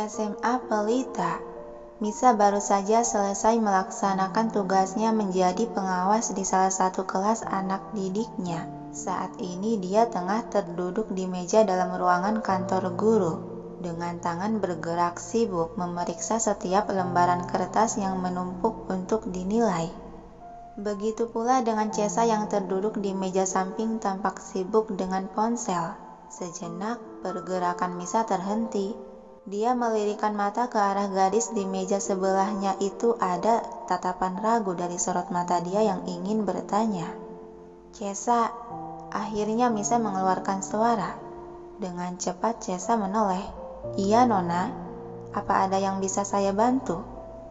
SMA Pelita. Misa baru saja selesai melaksanakan tugasnya menjadi pengawas di salah satu kelas anak didiknya. Saat ini dia tengah terduduk di meja dalam ruangan kantor guru. Dengan tangan bergerak sibuk memeriksa setiap lembaran kertas yang menumpuk untuk dinilai. Begitu pula dengan Cesa yang terduduk di meja samping tampak sibuk dengan ponsel. Sejenak pergerakan Misa terhenti. Dia melirikkan mata ke arah gadis di meja sebelahnya itu. Ada tatapan ragu dari sorot mata dia yang ingin bertanya. Cesa. Akhirnya Misa mengeluarkan suara. Dengan cepat Cesa menoleh. Iya Nona, apa ada yang bisa saya bantu?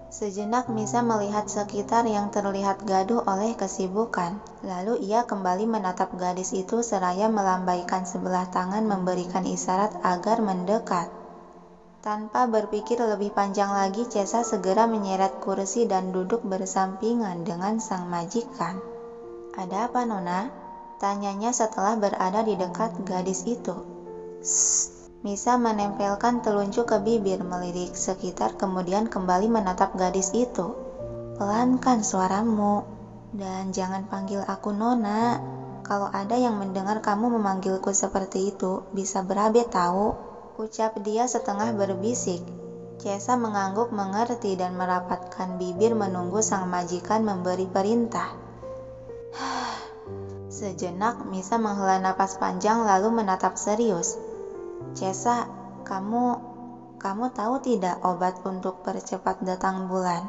Sejenak Misa melihat sekitar yang terlihat gaduh oleh kesibukan. Lalu ia kembali menatap gadis itu seraya melambaikan sebelah tangan memberikan isyarat agar mendekat. Tanpa berpikir lebih panjang lagi, Cesa segera menyeret kursi dan duduk bersampingan dengan sang majikan. Ada apa Nona? Tanyanya setelah berada di dekat gadis itu. Misa menempelkan telunjuk ke bibir, melirik sekitar, kemudian kembali menatap gadis itu. Pelankan suaramu, dan jangan panggil aku Nona. Kalau ada yang mendengar kamu memanggilku seperti itu, bisa berabe tahu. Ucap dia setengah berbisik. Cesa mengangguk mengerti dan merapatkan bibir menunggu sang majikan memberi perintah. Sejenak Misa menghela napas panjang lalu menatap serius. Cesa, kamu tahu tidak obat untuk percepat datang bulan?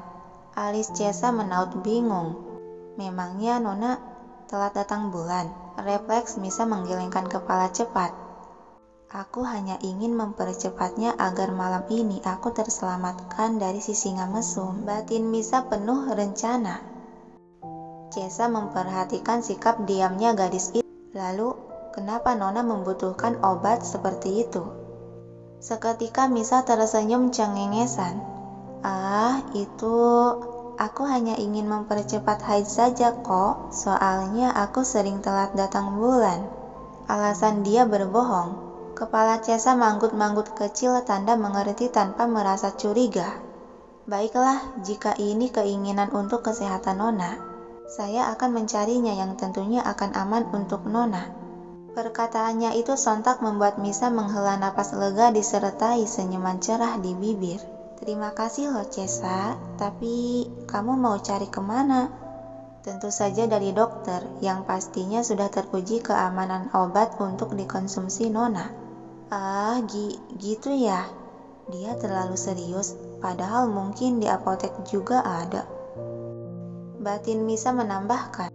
Alis Cesa menaut bingung. Memangnya Nona telat datang bulan? Refleks Misa menggelengkan kepala cepat. Aku hanya ingin mempercepatnya agar malam ini aku terselamatkan dari si singa mesum. Batin Misa penuh rencana. Cesa memperhatikan sikap diamnya gadis itu. Lalu, kenapa Nona membutuhkan obat seperti itu? Seketika Misa tersenyum cengengesan. Itu... Aku hanya ingin mempercepat haid saja kok. Soalnya aku sering telat datang bulan. Alasan dia berbohong. Kepala Cesa manggut-manggut kecil tanda mengerti tanpa merasa curiga. Baiklah, jika ini keinginan untuk kesehatan Nona, saya akan mencarinya yang tentunya akan aman untuk Nona. Perkataannya itu sontak membuat Misa menghela napas lega disertai senyuman cerah di bibir. Terima kasih loh Cesa, tapi kamu mau cari kemana? Tentu saja dari dokter, yang pastinya sudah teruji keamanan obat untuk dikonsumsi Nona. Gitu ya? Dia terlalu serius, padahal mungkin di apotek juga ada. Batin Misa menambahkan.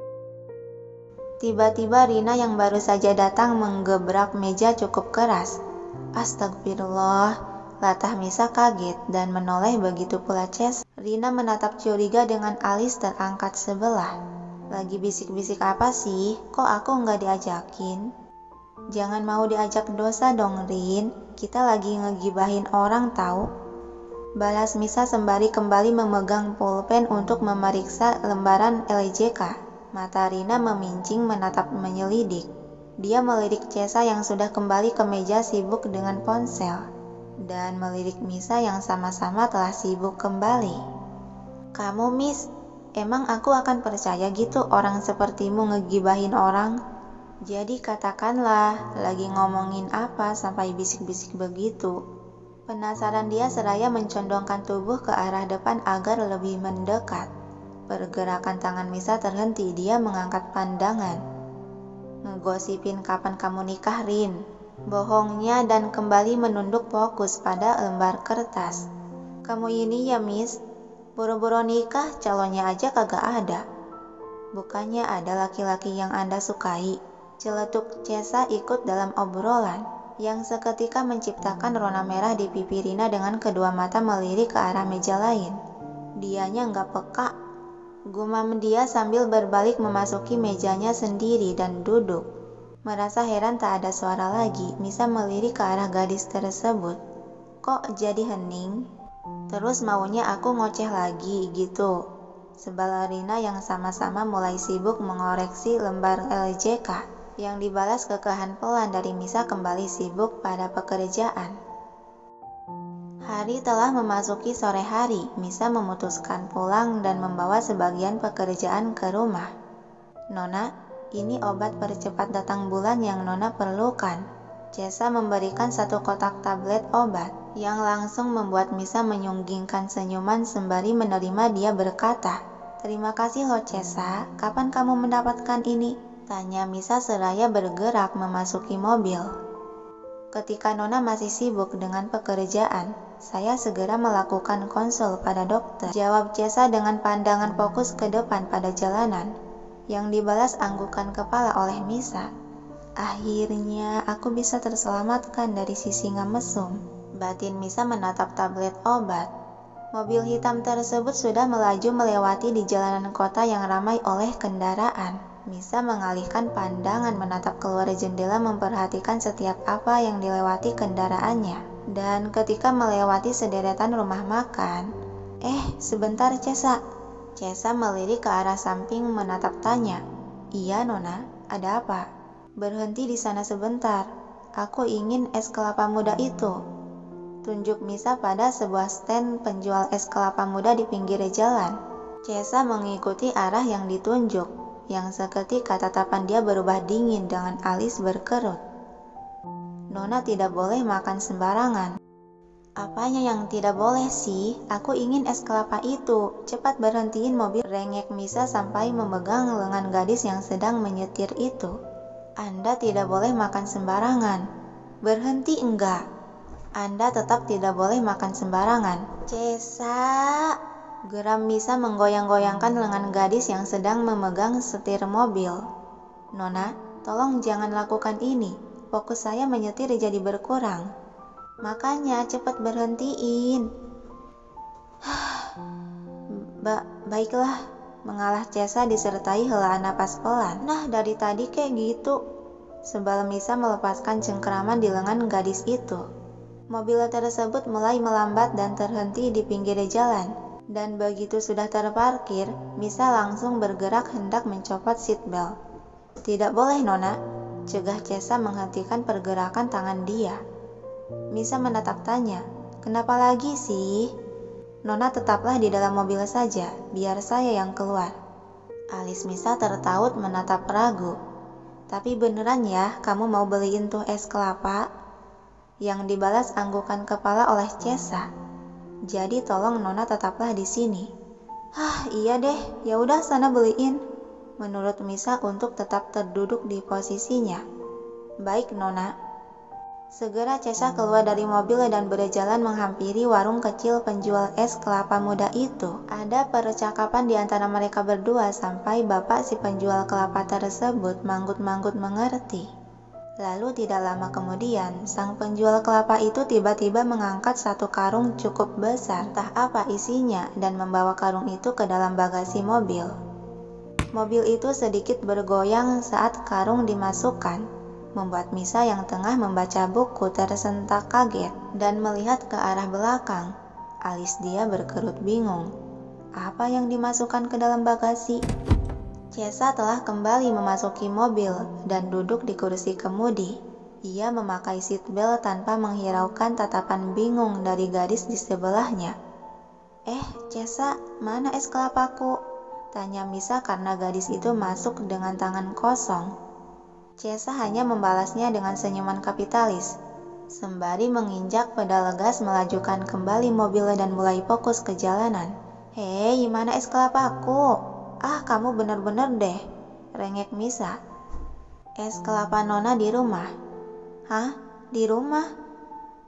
Tiba-tiba Rina yang baru saja datang menggebrak meja cukup keras. Astagfirullah, latah Misa kaget dan menoleh, begitu pula Cesa. Rina menatap curiga dengan alis terangkat sebelah. Lagi bisik-bisik apa sih? Kok aku nggak diajakin? Jangan mau diajak dosa dong Rin, kita lagi ngegibahin orang tahu. Balas Misa sembari kembali memegang pulpen untuk memeriksa lembaran LJK. Mata Rina memincing menatap menyelidik. Dia melirik Cesa yang sudah kembali ke meja sibuk dengan ponsel. Dan melirik Misa yang sama-sama telah sibuk kembali. Kamu Miss, emang aku akan percaya gitu orang sepertimu ngegibahin orang? Jadi katakanlah, lagi ngomongin apa sampai bisik-bisik begitu? Penasaran dia seraya mencondongkan tubuh ke arah depan agar lebih mendekat. Pergerakan tangan Misa terhenti, dia mengangkat pandangan. Ngegosipin kapan kamu nikah Rin? Bohongnya dan kembali menunduk fokus pada lembar kertas. Kamu ini ya Miss, buru-buru nikah calonnya aja kagak ada. Bukannya ada laki-laki yang Anda sukai? Celetuk Cesa ikut dalam obrolan, yang seketika menciptakan rona merah di pipi Rina dengan kedua mata melirik ke arah meja lain. Dianya nggak peka, gumam dia sambil berbalik memasuki mejanya sendiri dan duduk. Merasa heran tak ada suara lagi, Misa melirik ke arah gadis tersebut. Kok jadi hening? Terus maunya aku ngoceh lagi gitu? Sebal Rina yang sama-sama mulai sibuk mengoreksi lembar LJK. Yang dibalas kekeh pelan dari Misa kembali sibuk pada pekerjaan. Hari telah memasuki sore hari. Misa memutuskan pulang dan membawa sebagian pekerjaan ke rumah. Nona, ini obat percepat datang bulan yang Nona perlukan. Cesa memberikan satu kotak tablet obat yang langsung membuat Misa menyunggingkan senyuman sembari menerima. Dia berkata, "Terima kasih loh Cesa, kapan kamu mendapatkan ini?" tanya Misa seraya bergerak memasuki mobil. Ketika Nona masih sibuk dengan pekerjaan, saya segera melakukan konsul pada dokter, jawab Cesa dengan pandangan fokus ke depan pada jalanan, yang dibalas anggukan kepala oleh Misa. Akhirnya aku bisa terselamatkan dari si singa mesum. Batin Misa menatap tablet obat. Mobil hitam tersebut sudah melaju melewati di jalanan kota yang ramai oleh kendaraan. Misa mengalihkan pandangan menatap keluar jendela memperhatikan setiap apa yang dilewati kendaraannya. Dan ketika melewati sederetan rumah makan, sebentar Cesa. Cesa melirik ke arah samping menatap tanya. Iya Nona, ada apa? Berhenti di sana sebentar. Aku ingin es kelapa muda itu. Tunjuk Misa pada sebuah stand penjual es kelapa muda di pinggir jalan. Cesa mengikuti arah yang ditunjuk. Yang seketika tatapan dia berubah dingin dengan alis berkerut. Nona tidak boleh makan sembarangan. Apanya yang tidak boleh sih? Aku ingin es kelapa itu. Cepat berhentiin mobil, rengek Misa sampai memegang lengan gadis yang sedang menyetir itu. Anda tidak boleh makan sembarangan. Berhenti enggak? Anda tetap tidak boleh makan sembarangan. Cesa, geram Misa menggoyang-goyangkan lengan gadis yang sedang memegang setir mobil. Nona, tolong jangan lakukan ini. Fokus saya menyetir jadi berkurang. Makanya cepat berhentiin. Baiklah, mengalah Cesa disertai helaan napas pelan. Nah, dari tadi kayak gitu. Sebelum Misa melepaskan cengkeraman di lengan gadis itu. Mobil tersebut mulai melambat dan terhenti di pinggir jalan. Dan begitu sudah terparkir, Misa langsung bergerak hendak mencopot seatbelt. Tidak boleh Nona, cegah Cesa menghentikan pergerakan tangan dia. Misa menatap tanya, kenapa lagi sih? Nona tetaplah di dalam mobil saja, biar saya yang keluar. Alis Misa tertaut menatap ragu. Tapi beneran ya, kamu mau beliin tuh es kelapa? Yang dibalas anggukan kepala oleh Cesa. Jadi tolong Nona tetaplah di sini. Iya deh, ya udah sana beliin. Menurut Misa untuk tetap terduduk di posisinya. Baik Nona. Segera Cesa keluar dari mobil dan berjalan menghampiri warung kecil penjual es kelapa muda itu. Ada percakapan di antara mereka berdua sampai bapak si penjual kelapa tersebut manggut-manggut mengerti. Lalu tidak lama kemudian, sang penjual kelapa itu tiba-tiba mengangkat satu karung cukup besar, entah apa isinya, dan membawa karung itu ke dalam bagasi mobil. Mobil itu sedikit bergoyang saat karung dimasukkan. Membuat Misa yang tengah membaca buku tersentak kaget dan melihat ke arah belakang. Alis dia berkerut bingung. Apa yang dimasukkan ke dalam bagasi? Cesa telah kembali memasuki mobil dan duduk di kursi kemudi. Ia memakai seatbelt tanpa menghiraukan tatapan bingung dari gadis di sebelahnya. Cesa, mana es kelapaku? Tanya Misa karena gadis itu masuk dengan tangan kosong. Cesa hanya membalasnya dengan senyuman kapitalis, sembari menginjak pedal gas melajukan kembali mobil dan mulai fokus ke jalanan. Hei, mana es kelapaku? Kamu bener-bener deh, rengek Misa. Es kelapa Nona di rumah. Hah? Di rumah?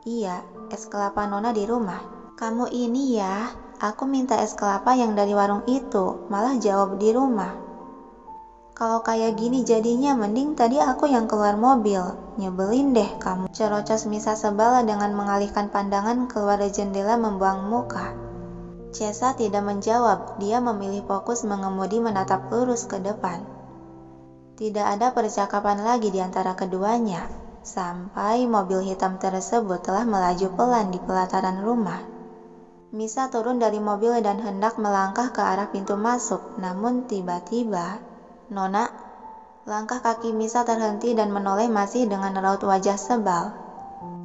Iya, es kelapa Nona di rumah. Kamu ini ya, aku minta es kelapa yang dari warung itu, malah jawab di rumah. Kalau kayak gini jadinya mending tadi aku yang keluar mobil. Nyebelin deh kamu. Cerocos Misa sebal dengan mengalihkan pandangan keluar jendela membuang muka. Cesa tidak menjawab. Dia memilih fokus mengemudi menatap lurus ke depan. Tidak ada percakapan lagi di antara keduanya. Sampai mobil hitam tersebut telah melaju pelan di pelataran rumah. Misa turun dari mobil dan hendak melangkah ke arah pintu masuk. Namun tiba-tiba... Nona, langkah kaki Misa terhenti dan menoleh masih dengan raut wajah sebal.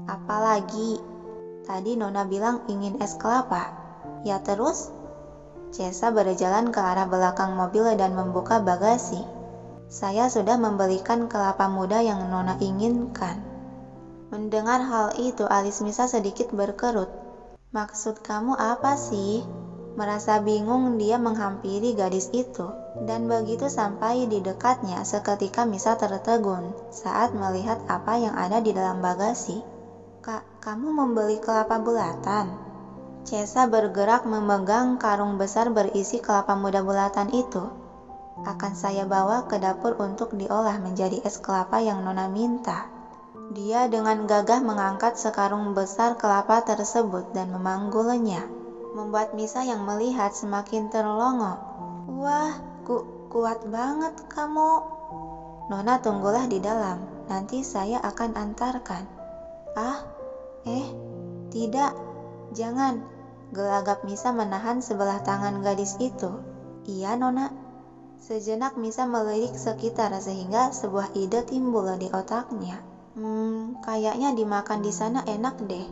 Apalagi? Tadi Nona bilang ingin es kelapa. Ya terus? Cesa berjalan ke arah belakang mobil dan membuka bagasi. Saya sudah membelikan kelapa muda yang Nona inginkan. Mendengar hal itu, alis Misa sedikit berkerut. Maksud kamu apa sih? Merasa bingung, dia menghampiri gadis itu. Dan begitu sampai di dekatnya, seketika Misa tertegun saat melihat apa yang ada di dalam bagasi. Kak, kamu membeli kelapa bulatan? Cesa bergerak memegang karung besar berisi kelapa muda bulatan itu. Akan saya bawa ke dapur untuk diolah menjadi es kelapa yang Nona minta. Dia dengan gagah mengangkat sekarung besar kelapa tersebut dan memanggulnya, membuat Misa yang melihat semakin terlongo. Wah, kuat banget kamu. Nona, tunggulah di dalam, nanti saya akan antarkan. Tidak, jangan. Gelagap Misa menahan sebelah tangan gadis itu. Iya, Nona. Sejenak Misa melirik sekitar sehingga sebuah ide timbul di otaknya. Kayaknya dimakan di sana enak deh.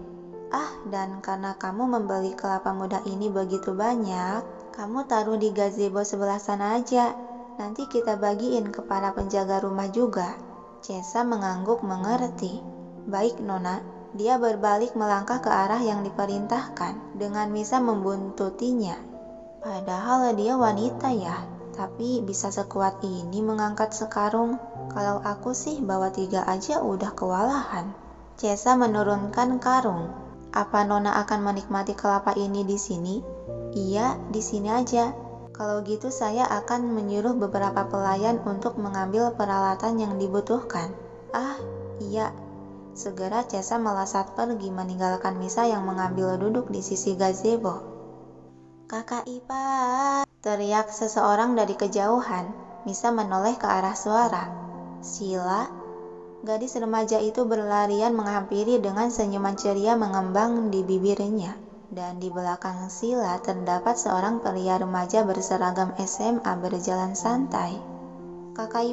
Dan karena kamu membeli kelapa muda ini begitu banyak, kamu taruh di gazebo sebelah sana aja. Nanti kita bagiin ke para penjaga rumah juga. Cesa mengangguk mengerti. Baik, Nona. Dia berbalik melangkah ke arah yang diperintahkan, dengan Misa membuntutinya. Padahal dia wanita ya, tapi bisa sekuat ini mengangkat sekarung. Kalau aku sih bawa 3 aja udah kewalahan. Cesa menurunkan karung. Apa Nona akan menikmati kelapa ini di sini? Iya, di sini aja. Kalau gitu saya akan menyuruh beberapa pelayan untuk mengambil peralatan yang dibutuhkan. Iya. Segera Cesa melesat pergi meninggalkan Misa yang mengambil duduk di sisi gazebo. Kakak ipar, teriak seseorang dari kejauhan. Misa menoleh ke arah suara. Sila? Gadis remaja itu berlarian menghampiri dengan senyuman ceria mengembang di bibirnya. Dan di belakang Sila terdapat seorang pria remaja berseragam SMA berjalan santai. Kakak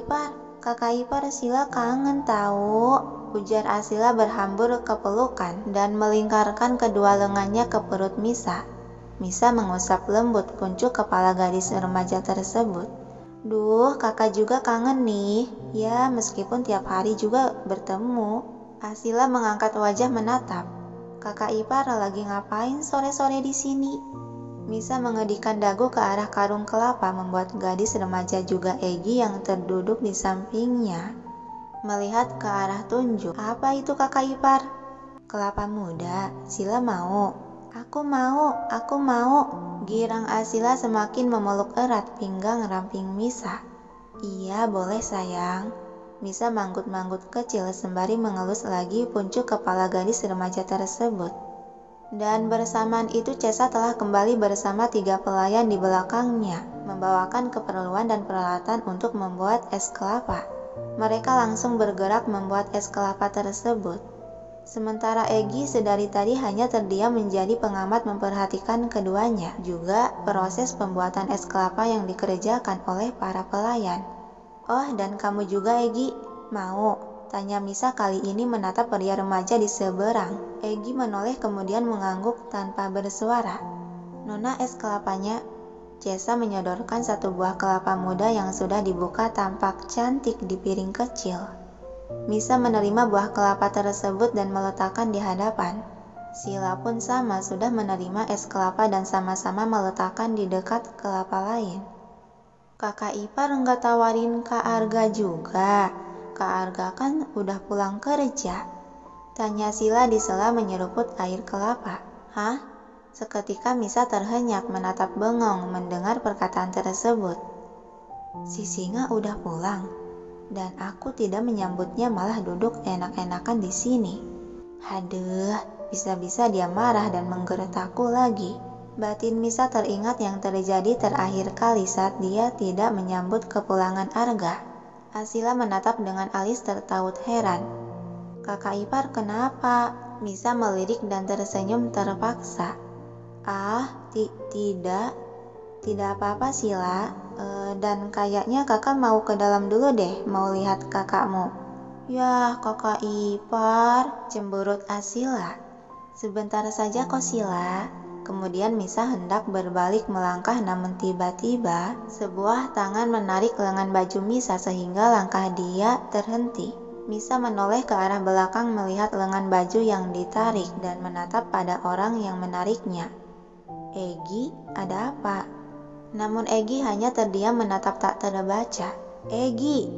ipar, Sila kangen tahu. Ujar Asila berhambur ke pelukan dan melingkarkan kedua lengannya ke perut Misa. Misa mengusap lembut puncuk kepala gadis remaja tersebut. Duh, kakak juga kangen nih. Ya, meskipun tiap hari juga bertemu. Asila mengangkat wajah menatap. Kakak ipar lagi ngapain sore-sore di sini? Misa mengedikan dagu ke arah karung kelapa membuat gadis remaja juga Egi yang terduduk di sampingnya melihat ke arah tunjuk. Apa itu kakak ipar? Kelapa muda. Sila mau. Aku mau. Girang Asila semakin memeluk erat pinggang ramping Misa. Iya, boleh sayang. Misa manggut-manggut kecil sembari mengelus lagi puncuk kepala gadis remaja tersebut. Dan bersamaan itu Cesa telah kembali bersama 3 pelayan di belakangnya, membawakan keperluan dan peralatan untuk membuat es kelapa. Mereka langsung bergerak membuat es kelapa tersebut. Sementara Egi sedari tadi hanya terdiam menjadi pengamat memperhatikan keduanya, juga proses pembuatan es kelapa yang dikerjakan oleh para pelayan. Oh, dan kamu juga Egi? Mau? Tanya Misa kali ini menatap pria remaja di seberang. Egi menoleh kemudian mengangguk tanpa bersuara. Nona, es kelapanya. Cesa menyodorkan 1 buah kelapa muda yang sudah dibuka tampak cantik di piring kecil. Misa menerima buah kelapa tersebut dan meletakkan di hadapan. Sila pun sama sudah menerima es kelapa dan sama-sama meletakkan di dekat kelapa lain. Kakak ipar nggak tawarin Kak Arga juga? Kak Arga kan udah pulang kerja. Tanya Sila di sela menyeruput air kelapa. Hah? Seketika Misa terhenyak menatap bengong mendengar perkataan tersebut. Si singa udah pulang, dan aku tidak menyambutnya malah duduk enak-enakan di sini. Haduh, bisa-bisa dia marah dan menggertakku lagi. Batin Misa teringat yang terjadi terakhir kali saat dia tidak menyambut kepulangan Arga. Asila menatap dengan alis tertaut heran. Kakak ipar kenapa? Misa melirik dan tersenyum terpaksa. Tidak apa-apa Sila, dan kayaknya kakak mau ke dalam dulu deh, mau lihat kakakmu. Yah, kakak ipar, cemberut Asila. Sebentar saja kok Sila. Kemudian Misa hendak berbalik melangkah, namun tiba-tiba sebuah tangan menarik lengan baju Misa sehingga langkah dia terhenti. Misa menoleh ke arah belakang melihat lengan baju yang ditarik dan menatap pada orang yang menariknya. Egi, ada apa? Namun Egi hanya terdiam menatap tak terbaca. Egi!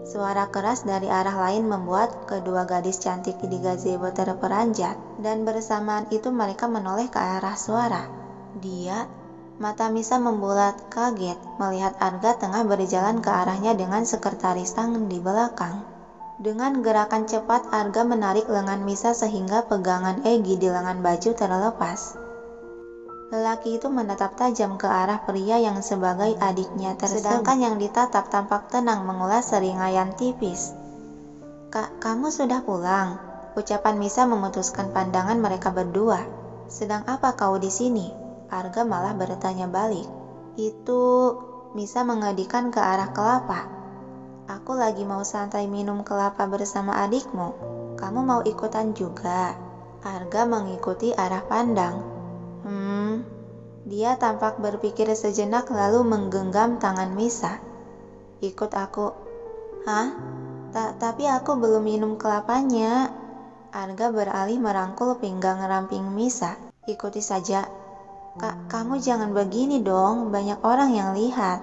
Suara keras dari arah lain membuat kedua gadis cantik di gazebo terperanjat, dan bersamaan itu mereka menoleh ke arah suara. Dia, mata Misa membulat kaget melihat Arga tengah berjalan ke arahnya dengan sekretaris Tang di belakang. Dengan gerakan cepat Arga menarik lengan Misa sehingga pegangan Egi di lengan baju terlepas. Lelaki itu menatap tajam ke arah pria yang sebagai adiknya tersebut, sedangkan yang ditatap tampak tenang mengulas seringayan tipis. "Kak, kamu sudah pulang?" Ucapan Misa memutuskan pandangan mereka berdua. "Sedang apa kau di sini?" Arga malah bertanya balik. "Itu..." Misa mengedikan ke arah kelapa. "Aku lagi mau santai minum kelapa bersama adikmu. Kamu mau ikutan juga?" Arga mengikuti arah pandang. Dia tampak berpikir sejenak lalu menggenggam tangan Misa. "Ikut aku." "Hah? Tapi aku belum minum kelapanya." Arga beralih merangkul pinggang ramping Misa. "Ikuti saja." "Kak, kamu jangan begini dong, banyak orang yang lihat."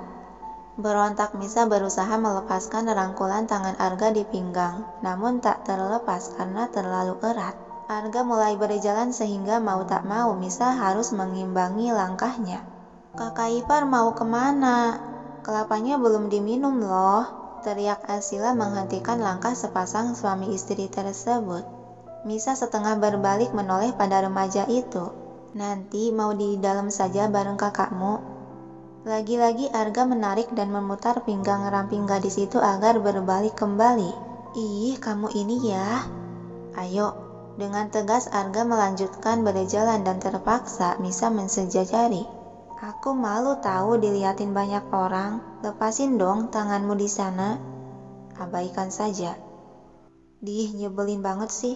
Berontak Misa berusaha melepaskan rangkulan tangan Arga di pinggang, namun tak terlepas karena terlalu erat. Arga mulai berjalan sehingga mau tak mau Misa harus mengimbangi langkahnya. "Kakak ipar mau kemana? Kelapanya belum diminum loh," teriak Asila menghentikan langkah sepasang suami istri tersebut. Misa setengah berbalik menoleh pada remaja itu. "Nanti mau di dalam saja bareng kakakmu." Lagi-lagi Arga menarik dan memutar pinggang ramping gadis itu agar berbalik kembali. "Ih, kamu ini ya." "Ayo." Dengan tegas Arga melanjutkan berjalan dan terpaksa Misa mensejajari. "Aku malu tahu diliatin banyak orang. Lepasin dong tanganmu di sana." "Abaikan saja." "Dih, nyebelin banget sih."